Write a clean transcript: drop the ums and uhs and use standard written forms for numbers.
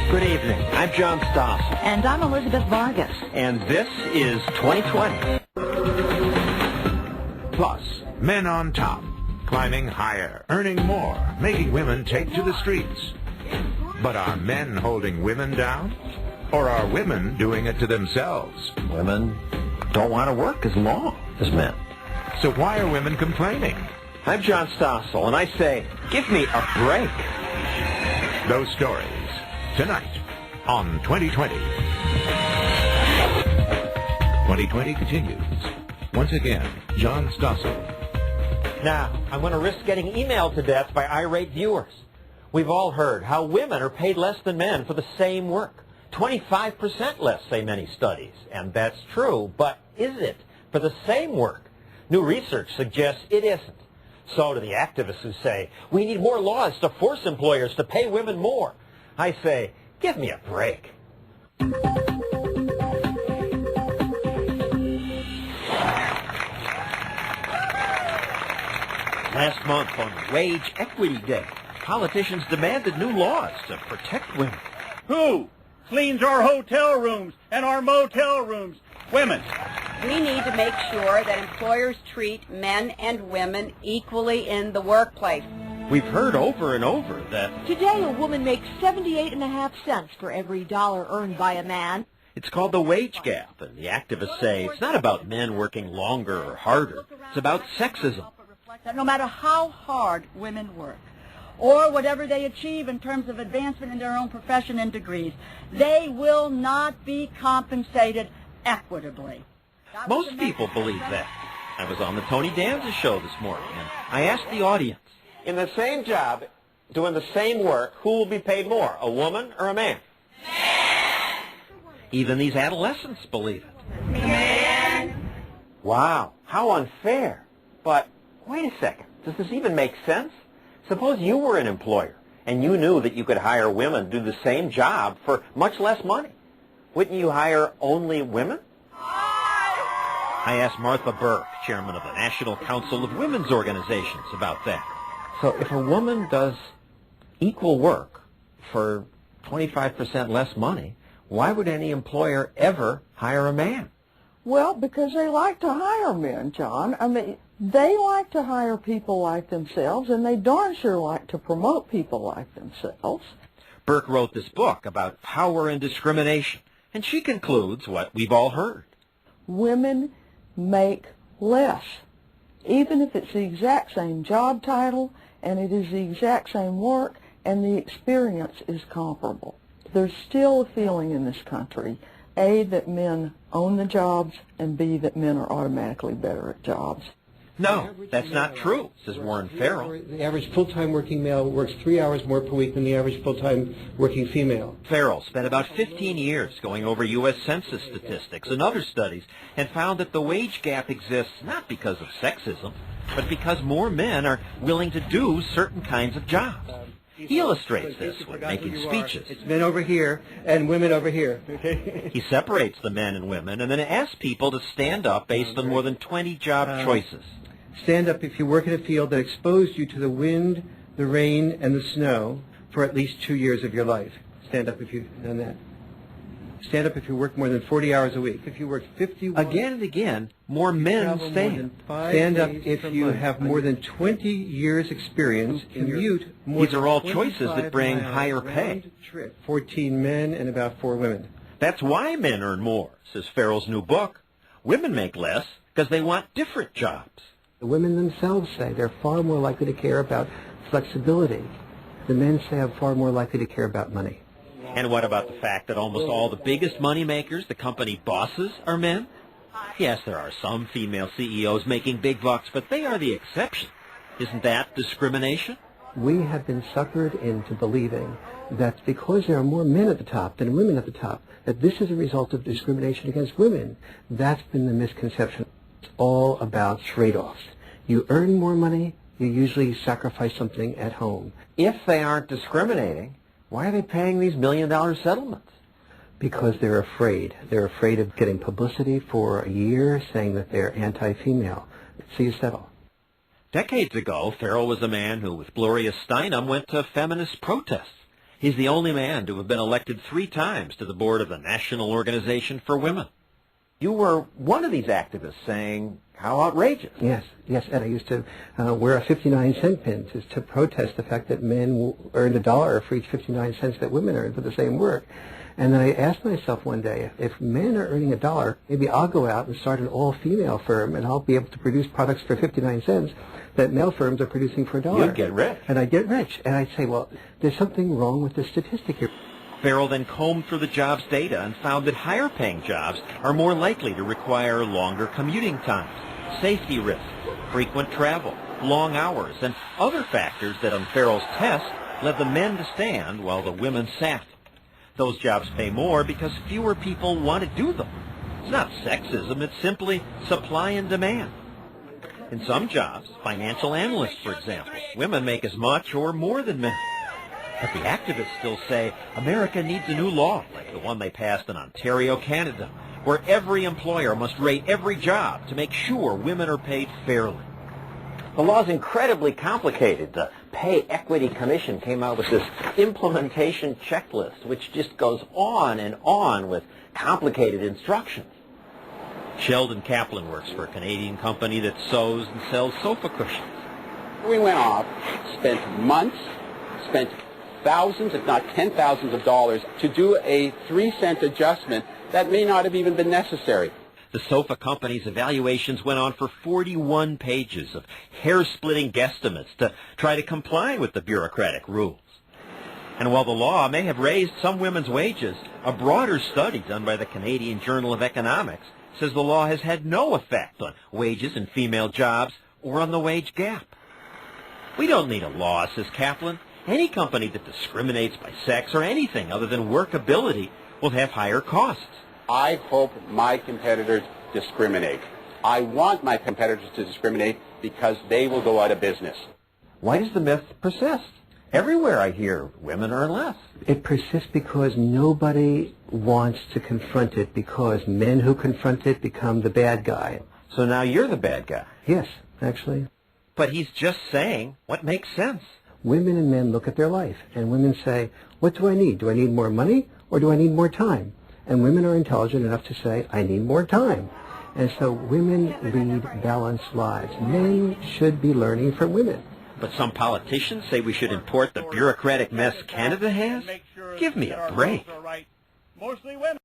Good evening. I'm John Stossel. And I'm Elizabeth Vargas. And this is 2020. Plus, men on top, climbing higher, earning more, making women take to the streets. But are men holding women down? Or are women doing it to themselves? Women don't want to work as long as men. So why are women complaining? I'm John Stossel, and I say, give me a break. Those stories, tonight on 2020. 2020 continues. Once again, John Stossel. Now, I'm going to risk getting emailed to death by irate viewers. We've all heard how women are paid less than men for the same work. 25% less, say many studies. And that's true, but is it for the same work? New research suggests it isn't. So to the activists who say, we need more laws to force employers to pay women more, I say, give me a break. Last month on Wage Equity Day, politicians demanded new laws to protect women. Who cleans our hotel rooms and our motel rooms? Women. We need to make sure that employers treat men and women equally in the workplace. We've heard over and over that Today, a woman makes 78.5 cents for every dollar earned by a man. it's called the wage gap, and the activists say it's not about men working longer or harder. It's about sexism. That no matter how hard women work, or whatever they achieve in terms of advancement in their own profession and degrees, they will not be compensated equitably. Most people believe that. I was on the Tony Danza show this morning, and I asked the audience, in the same job, doing the same work, who will be paid more, a woman or a man? Even these adolescents believe it. Man. Wow, how unfair. But wait a second, does this even make sense? Suppose you were an employer, and you knew that you could hire women to do the same job for much less money. Wouldn't you hire only women? I asked Martha Burke, chairman of the National Council of Women's Organizations, about that. So if a woman does equal work for 25% less money, why would any employer ever hire a man? Well, because they like to hire men, John. I mean, they like to hire people like themselves, and they darn sure like to promote people like themselves. Burke wrote this book about power and discrimination, and she concludes what we've all heard. Women make less, even if it's the exact same job title, and it is the exact same work, and the experience is comparable. There's still a feeling in this country, A, that men own the jobs, and B, that men are automatically better at jobs. No, that's not true, says Warren Farrel. The average full-time working male works 3 hours more per week than the average full-time working female. Farrel spent about 15 years going over U.S. Census statistics and other studies and found that the wage gap exists not because of sexism, but because more men are willing to do certain kinds of jobs. He illustrates this when making speeches. It's men over here and women over here. Okay? He separates the men and women and then asks people to stand up based on more than 20 job choices. Stand up if you work in a field that exposed you to the wind, the rain, and the snow for at least 2 years of your life. Stand up if you've done that. Stand up if you work more than 40 hours a week. If you work 51... Again and again, more men stand. Stand up if you have more than 20 years' experience. Commute more These are all choices that bring higher pay. 14 men and about 4 women. That's why men earn more, says Farrell's new book. Women make less because they want different jobs. The women themselves say they're far more likely to care about flexibility. The men say I'm far more likely to care about money. And what about the fact that almost all the biggest money makers, the company bosses, are men? Yes, there are some female CEOs making big bucks, but they are the exception. Isn't that discrimination? We have been suckered into believing that because there are more men at the top than women at the top, that this is a result of discrimination against women. That's been the misconception. It's all about trade-offs. You earn more money, you usually sacrifice something at home. If they aren't discriminating, why are they paying these million-dollar settlements? Because they're afraid. They're afraid of getting publicity for a year saying that they're anti-female. So you settle. Decades ago, Farrell was a man who, with Gloria Steinem, went to feminist protests. He's the only man to have been elected 3 times to the board of the National Organization for Women. You were one of these activists saying, how outrageous. Yes, and I used to wear a 59-cent pin to protest the fact that men earned $1 for each 59 cents that women earned for the same work. And then I asked myself one day, if men are earning $1, maybe I'll go out and start an all-female firm, and I'll be able to produce products for 59 cents that male firms are producing for $1. You'd get rich. And I'd get rich. And I'd say, well, there's something wrong with the statistic here. Farrel then combed through the jobs data and found that higher-paying jobs are more likely to require longer commuting times, safety risks, frequent travel, long hours, and other factors that on Farrel's test led the men to stand while the women sat. Those jobs pay more because fewer people want to do them. It's not sexism, it's simply supply and demand. In some jobs, financial analysts, for example, women make as much or more than men. But the activists still say America needs a new law, like the one they passed in Ontario, Canada, where every employer must rate every job to make sure women are paid fairly. The law's incredibly complicated. The Pay Equity Commission came out with this implementation checklist, which just goes on and on with complicated instructions. Sheldon Kaplan works for a Canadian company that sews and sells sofa cushions. We went off, spent months, spent thousands, if not $10,000s of dollars to do a 3-cent adjustment that may not have even been necessary. The sofa company's evaluations went on for 41 pages of hair-splitting guesstimates to try to comply with the bureaucratic rules. And while the law may have raised some women's wages, a broader study done by the Canadian Journal of Economics says the law has had no effect on wages in female jobs or on the wage gap. We don't need a law, says Kaplan. Any company that discriminates by sex or anything other than workability will have higher costs. I hope my competitors discriminate. I want my competitors to discriminate because they will go out of business. Why does the myth persist? Everywhere I hear women earn less. It persists because nobody wants to confront it, because men who confront it become the bad guy. So now you're the bad guy. Yes, actually. But he's just saying what makes sense. Women and men look at their life, and women say, what do I need? Do I need more money, or do I need more time? And women are intelligent enough to say, I need more time. And so women lead balanced lives. Men should be learning from women. But some politicians say we should import the bureaucratic mess Canada has? Give me a break. Mostly women.